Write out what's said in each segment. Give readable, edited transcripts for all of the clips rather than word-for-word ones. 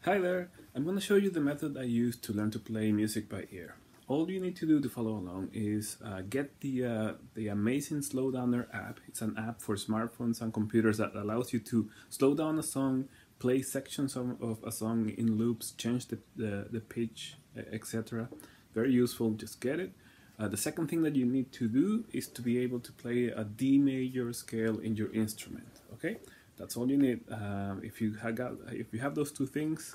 Hi there! I'm going to show you the method I use to learn to play music by ear. All you need to do to follow along is get the amazing Slowdowner app. It's an app for smartphones and computers that allows you to slow down a song, play sections of a song in loops, change the pitch, etc. Very useful, just get it. The second thing that you need to do is to be able to play a D major scale in your instrument. Okay, that's all you need. If you have those two things,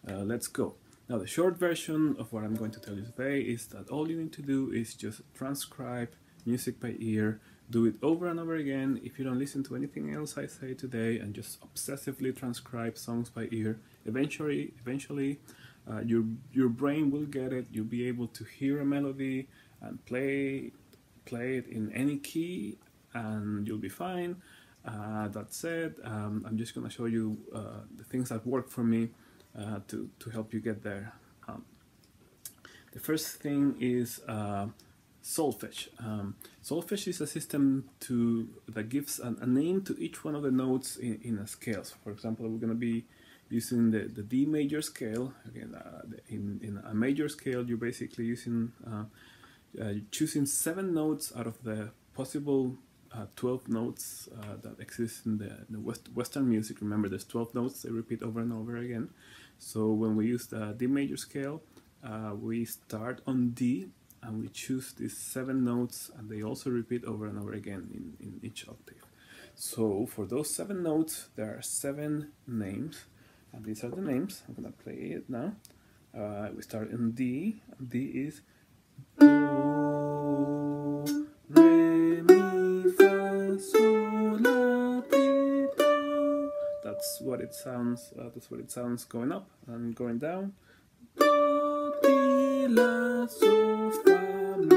let's go. Now the short version of what I'm going to tell you today is that all you need to do is just transcribe music by ear, do it over and over again. If you don't listen to anything else I say today and just obsessively transcribe songs by ear, eventually your brain will get it. You'll be able to hear a melody and play it in any key and you'll be fine. That said, I'm just going to show you the things that work for me to help you get there. The first thing is Solfege. Solfege is a system that gives a name to each one of the notes in a scale. So for example, we're going to be using the D major scale. Again, in a major scale, you're basically using choosing 7 notes out of the possible 12 notes that exist in the Western music. Remember, there's 12 notes, they repeat over and over again. So when we use the D major scale, we start on D and we choose these 7 notes, and they also repeat over and over again in each octave. So for those 7 notes, there are 7 names, and these are the names. I'm gonna play it now. We start in D. D is Do, Re, Mi, Fa, Sol, La, Ti, Do. That's what it sounds. That's what it sounds going up and going down. Do, Ti, La, So, Fa, Mi,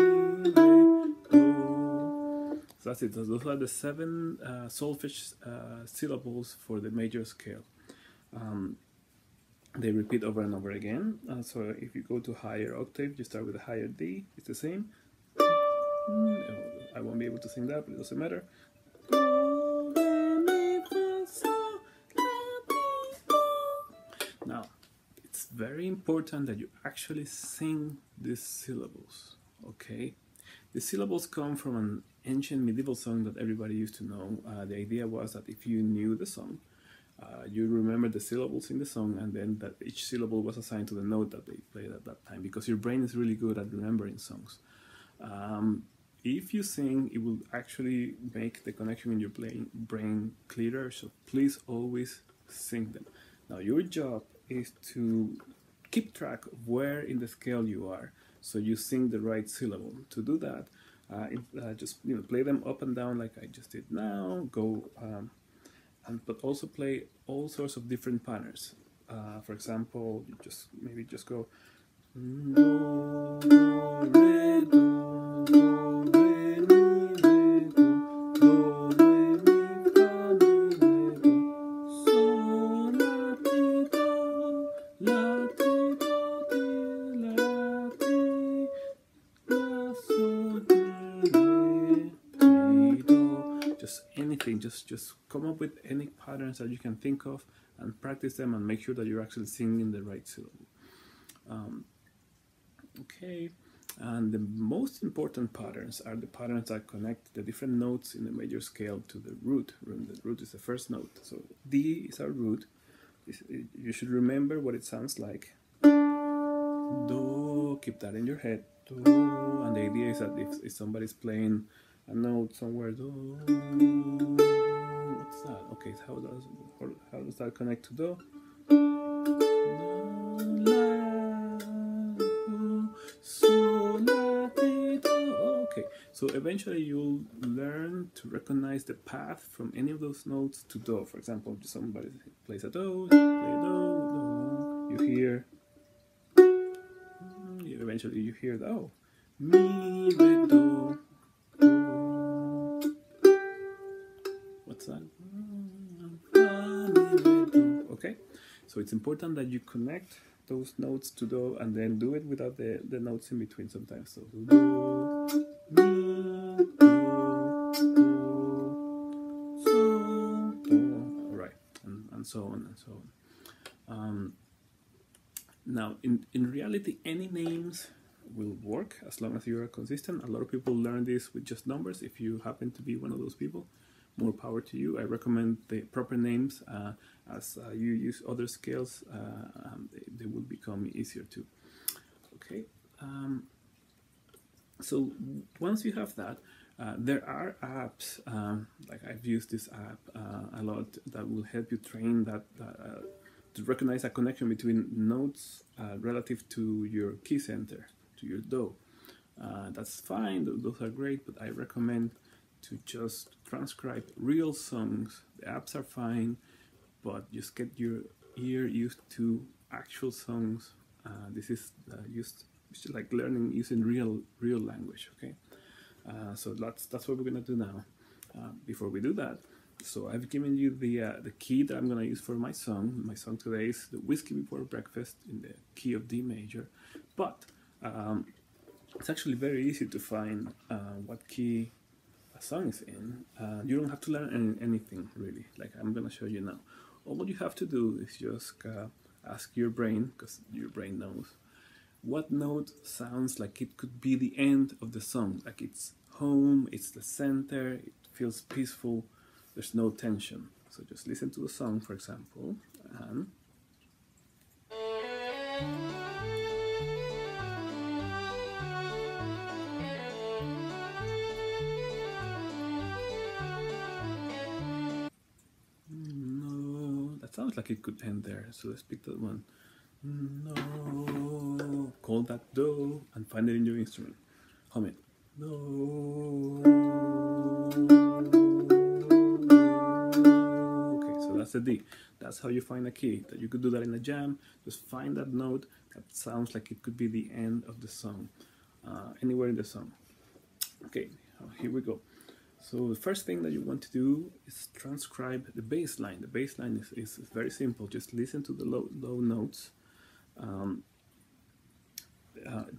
Re, Do. So that's it. Those are the 7 solfege syllables for the major scale. They repeat over and over again. So if you go to higher octave, you start with a higher D. It's the same. I won't be able to sing that, but it doesn't matter. Now, it's very important that you actually sing these syllables, okay? The syllables come from an ancient medieval song that everybody used to know. The idea was that if you knew the song, you remember the syllables in the song, and then that each syllable was assigned to the note that they played at that time, because your brain is really good at remembering songs. If you sing, it will actually make the connection in your brain clearer, so please always sing them. Now your job is to keep track of where in the scale you are, so you sing the right syllable. To do that, just play them up and down like I just did now. But also play all sorts of different patterns. For example, you just go do, do, re, do, do, re, mi, re, do, do, re, mi, fa, mi, re, do, sol, la, ti, do, la, ti, do, ti, la, ti, la, sol, mi, re, ti, do. Just anything, just come up with any patterns that you can think of and practice them and make sure that you're actually singing the right syllable. Okay, and the most important patterns are the patterns that connect the different notes in the major scale to the root. The root is the first note, so D is our root. You should remember what it sounds like. Do, keep that in your head. Do, and the idea is that if somebody's playing a note somewhere, do, what's that? Okay, so how does that connect to do? Okay, so eventually you'll learn to recognize the path from any of those notes to do. For example, if somebody plays a do, play a do, you hear, eventually you hear the oh, mi, re, do. What's that? Okay, so it's important that you connect those notes to do and then do it without the notes in between sometimes. So do, mi, do, so, do. All right, and so on and so on. Now, in reality, any names will work as long as you are consistent. A lot of people learn this with just numbers. If you happen to be one of those people, more power to you. I recommend the proper names. As you use other scales, they will become easier too. Okay. So once you have that, there are apps, like I've used this app a lot, that will help you train that to recognize a connection between notes relative to your key center, to your Do. That's fine, those are great, but I recommend to just transcribe real songs. The apps are fine, but just get your ear used to actual songs. This is it's like learning using real language. Okay, so that's what we're gonna do now. Before we do that, so I've given you the key that I'm gonna use for my song. My song today is "The Whiskey Before Breakfast" in the key of D major, but it's actually very easy to find what key a song is in. You don't have to learn anything really. Like I'm gonna show you now. All you have to do is just ask your brain, because your brain knows, what note sounds like it could be the end of the song, like it's home, it's the center, it feels peaceful, there's no tension. So just listen to the song, for example, and no, that sounds like it could end there. So let's pick that one. No, call that Do and find it in your instrument. Hum it. No. Okay, so that's the D. That's how you find a key. That you could do that in a jam. Just find that note that sounds like it could be the end of the song, anywhere in the song. Okay, here we go. So the first thing that you want to do is transcribe the bass line. The bass line is very simple. Just listen to the low notes.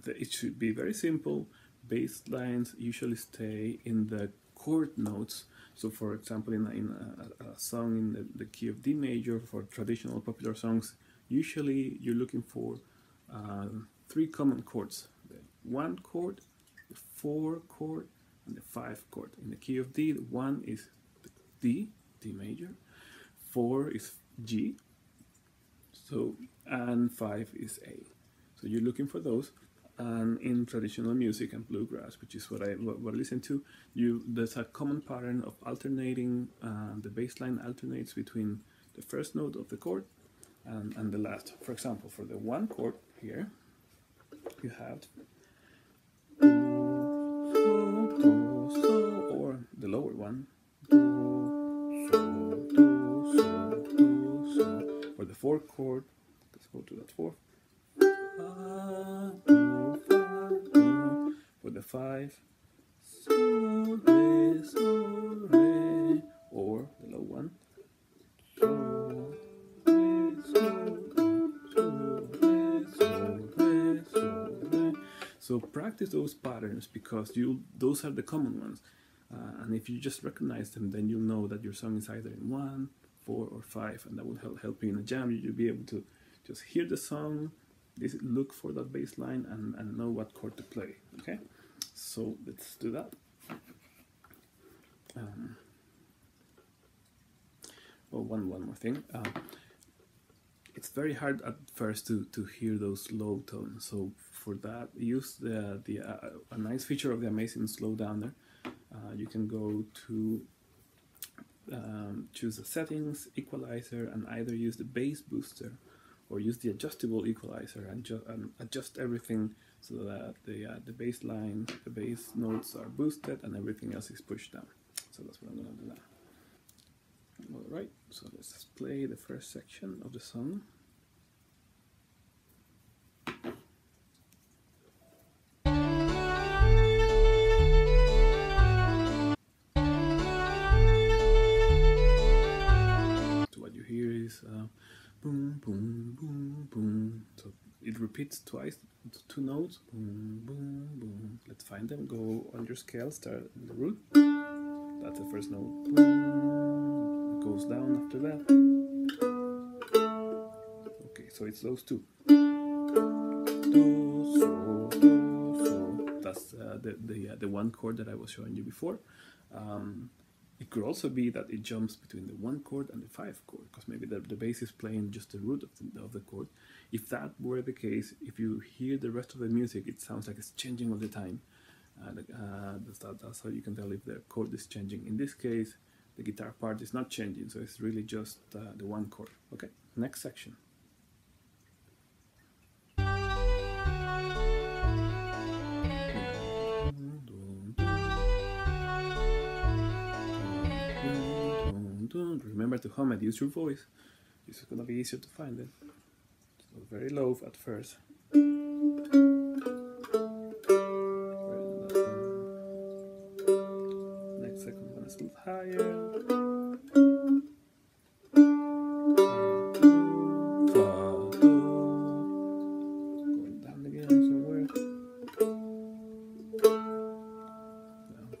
It should be very simple. Bass lines usually stay in the chord notes. So for example, in a song in the key of D major, for traditional popular songs, usually you're looking for 3 common chords: the 1 chord, the 4 chord, and the 5 chord. In the key of D, the 1 is D major, 4 is G, so, and 5 is A. So you're looking for those. And in traditional music and bluegrass, which is what I listen to, there's a common pattern of alternating. The bass line alternates between the first note of the chord and the last. For example, for the 1 chord here, you have Do, So, or the lower one, Do, So. For the 4th chord, let's go to that 4th. For the 5, So, Re, or the low one, So, Re. So practice those patterns, because those are the common ones, and if you just recognize them, then you'll know that your song is either in 1, 4, or 5, and that will help you in a jam. You'll be able to just hear the song, look for that bass line, and know what chord to play. Okay, so let's do that. One more thing. It's very hard at first to hear those low tones. So for that, use a nice feature of the amazing slowdowner. You can go to choose the settings, equalizer, and either use the bass booster or use the adjustable equalizer and adjust everything so that the bass line, the bass notes are boosted and everything else is pushed down. So that's what I'm going to do now. Alright, so let's play the first section of the song. So what you hear is boom, boom, boom, boom. So it repeats twice, 2 notes, boom, boom, boom. Let's find them. Go on your scale, start in the root. That's the first note. Boom. It goes down after that. Okay, so it's those 2. do, so, do, so. That's the one chord that I was showing you before. It could also be that it jumps between the 1 chord and the 5 chord, because maybe the bass is playing just the root of the chord. If that were the case, if you hear the rest of the music, it sounds like it's changing all the time. That's how you can tell if the chord is changing. In this case, the guitar part is not changing, so it's really just the 1 chord. Okay, next section. Remember to hum it, use your voice. This is gonna be easier to find it. So very low at first. Next second one is a little higher. Going down again somewhere.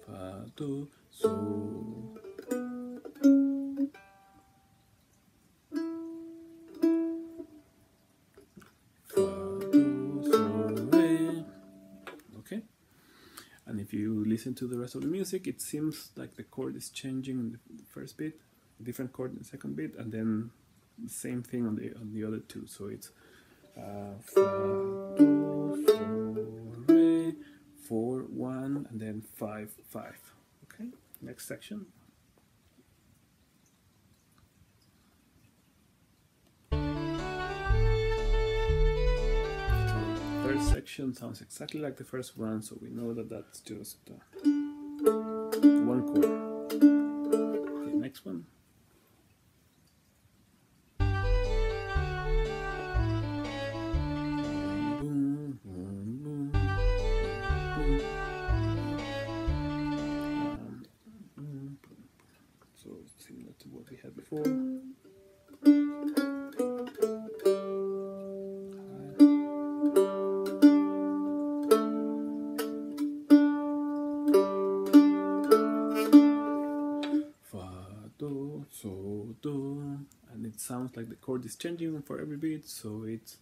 Fa, do, so. And if you listen to the rest of the music, it seems like the chord is changing in the first beat, a different chord in the second beat, and then the same thing on the other two. So it's fa, do, so, re, 4, 1, and then 5, 5. Okay, next section. Third section sounds exactly like the first one, so we know that that's just 1 chord. Okay, next one. Boom, boom, boom, boom. So similar to what we had before. So, do, and it sounds like the chord is changing for every beat, so it's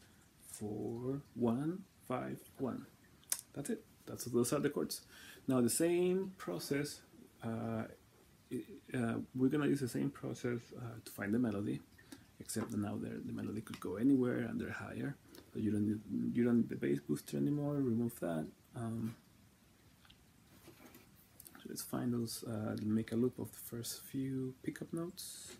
4, 1, 5, 1. That's it. Those are the chords. Now the same process, we're gonna use the same process to find the melody, except that now the melody could go anywhere and they're higher. So you don't need the bass booster anymore. Remove that. Let's find those, make a loop of the first few pickup notes.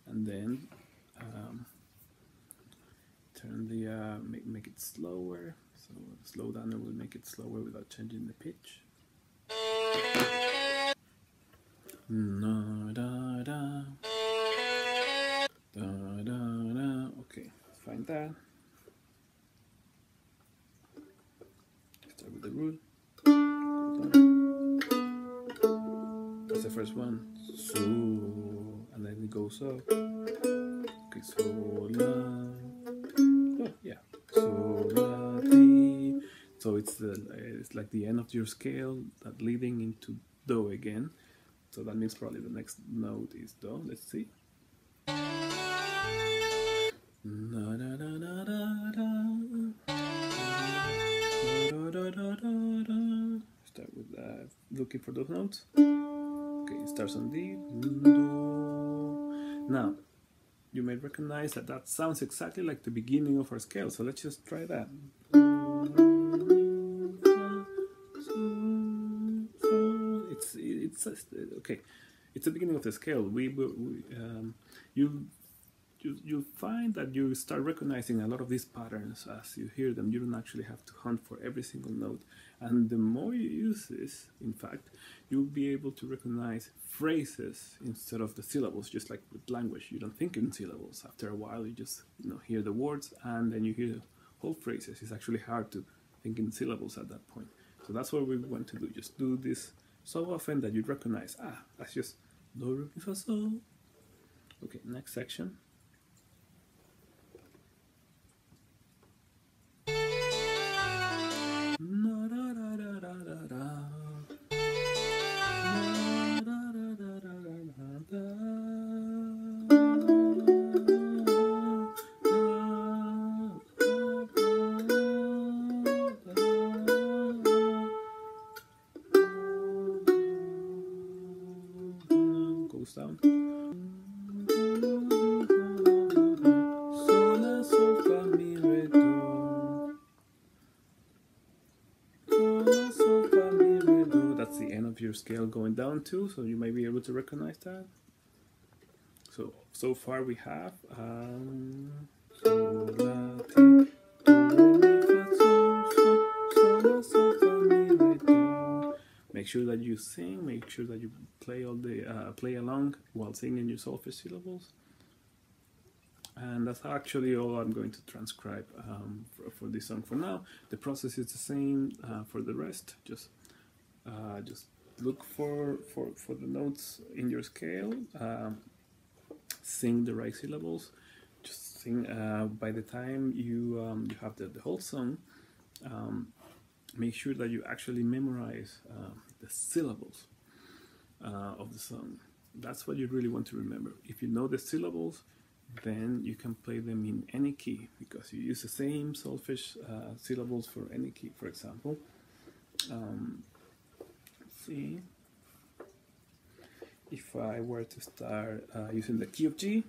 And then turn the, make it slower. So the slow downer will make it slower without changing the pitch. Na, da, da. Da, da, da. Okay, find that. Start with the root. That's the first one. So, and then it goes up. Okay, so la. Oh yeah. So la ti. So it's like the end of your scale that leading into do again. So that means probably the next note is do. Let's see. Start with looking for those notes. Okay, it starts on D. Do. Now, you may recognize that sounds exactly like the beginning of our scale. So let's just try that. It's okay. It's the beginning of the scale. You'll find that you start recognizing a lot of these patterns as you hear them. You don't actually have to hunt for every single note. And the more you use this, in fact, you'll be able to recognize phrases instead of the syllables, just like with language. You don't think in syllables. After a while, you just hear the words and then you hear whole phrases. It's actually hard to think in syllables at that point. So that's what we want to do. Just do this so often that you recognize, that's just do, re, mi, fa, sol. Okay, next section. your scale going down to, so you might be able to recognize that. So far we have sol, la, ti, do, re, mi, fa, sol, la, sol, fa, mi, re, do. Make sure that you sing. Make sure that you play play along while singing your solfege syllables. And that's actually all I'm going to transcribe for this song for now. The process is the same for the rest. Just look for the notes in your scale. Sing the right syllables. Just sing. By the time you have the whole song, make sure that you actually memorize the syllables of the song. That's what you really want to remember. If you know the syllables, then you can play them in any key, because you use the same solfege syllables for any key. For example, let's see, if I were to start using the key of G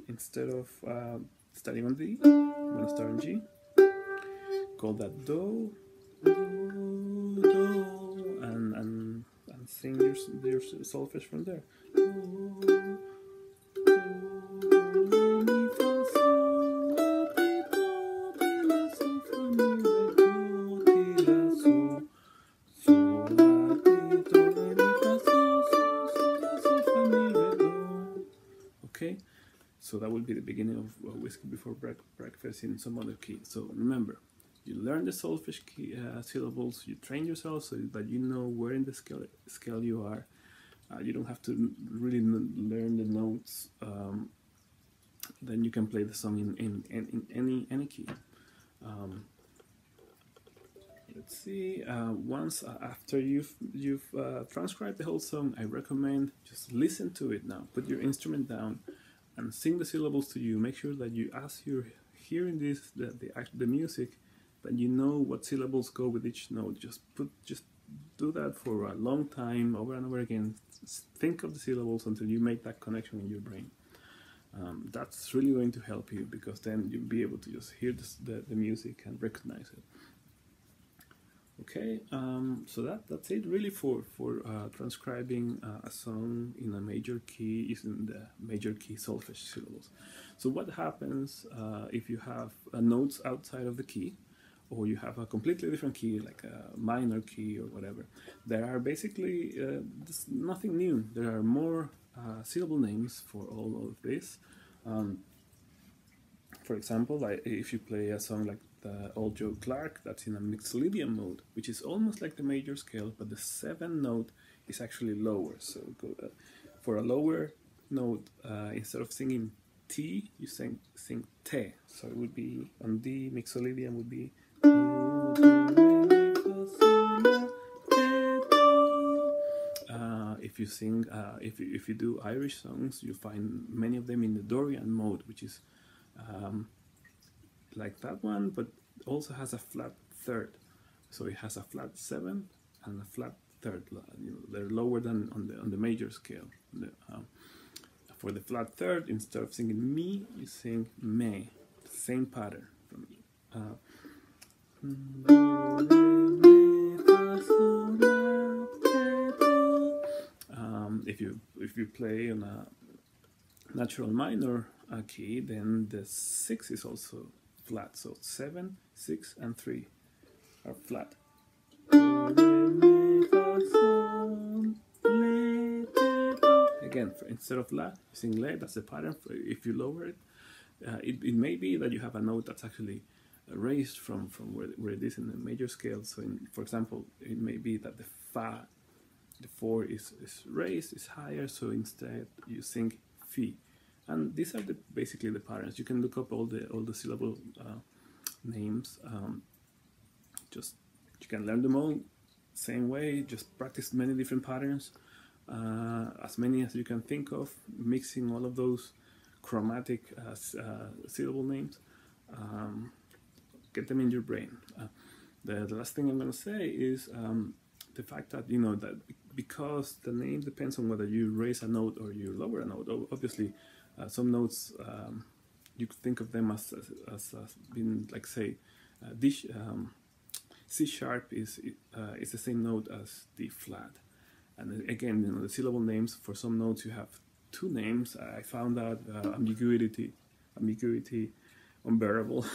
instead of starting on D, I'm going to start on G. Call that do, do, do, and sing your solfege from there. Do, okay, so that will be the beginning of Whiskey Before Breakfast in some other key. So remember, you learn the solfege key, syllables, you train yourself so that you know where in the scale you are. You don't have to really learn the notes. Then you can play the song in any key. Let's see. Once after you've transcribed the whole song, I recommend just listen to it now. Put your instrument down and sing the syllables to you. Make sure that you, as you're hearing the music, that you know what syllables go with each note. Just do that for a long time, over and over again. Think of the syllables until you make that connection in your brain. That's really going to help you, because then you'll be able to just hear the music and recognize it. Okay, so that's it really for transcribing a song in a major key using the major key solfege syllables. So what happens if you have notes outside of the key, or you have a completely different key, like a minor key or whatever? There are basically nothing new. There are more syllable names for all of this. For example, like if you play a song like the Old Joe Clark, that's in a mixolydian mode, which is almost like the major scale, but the 7th note is actually lower. So for a lower note, instead of singing T, you sing Te. So it would be on D, mixolydian would be if you sing, if you do Irish songs, you find many of them in the Dorian mode, which is like that one, but also has a flat third. So it has a flat 7th and a flat third. They're lower than on the major scale. For the flat third, instead of singing me, you sing me. Same pattern. If you play on a natural minor key, then the 6 is also flat. So 7, 6, and 3 are flat. Again, instead of la, you sing le. That's the pattern. If you lower it, it may be that you have a note that's actually raised from where it is in the major scale. So, for example, it may be that the fa, the 4 is raised, is higher. So instead, you sing fi. And these are basically the patterns. You can look up all the syllable names. You can learn them all same way. Just practice many different patterns, as many as you can think of, mixing all of those chromatic syllable names. Get them in your brain. The last thing I'm going to say is the fact that that because the name depends on whether you raise a note or you lower a note. Obviously, some notes you could think of them as being, like, say, C sharp is the same note as D flat, And again, you know, the syllable names, for some notes you have two names. I found out ambiguity unbearable.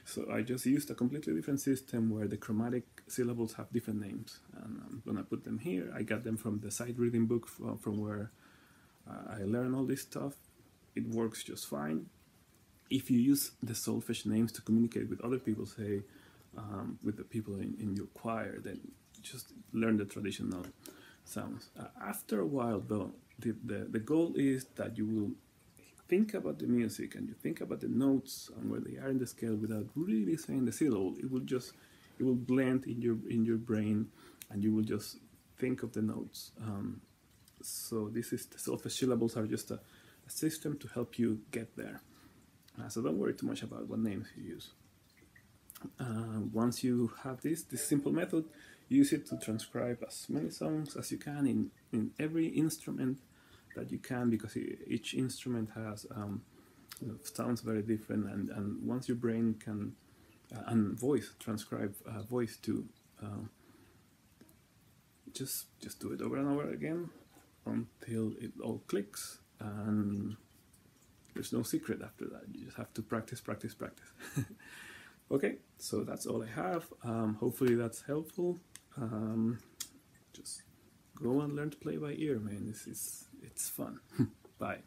So I just used a completely different system where the chromatic syllables have different names. And I'm gonna put them here. I got them from the sight reading book from where I learned all this stuff. It works just fine. If you use the Solfege names to communicate with other people, say with the people in your choir, then just learn the traditional sounds. After a while though, the goal is that you will think about the music and you think about the notes and where they are in the scale without really saying the syllable. It will blend in your brain, and you will just think of the notes. So this is the Solfege syllables are just a system to help you get there. So don't worry too much about what names you use. Once you have this simple method, use it to transcribe as many songs as you can in every instrument that you can, because each instrument has sounds very different, and once your brain can and voice transcribe voice too, just do it over and over again until it all clicks, and there's no secret after that. You just have to practice. Okay, so that's all I have. Hopefully that's helpful. Just go and learn to play by ear, man. It's fun. Bye.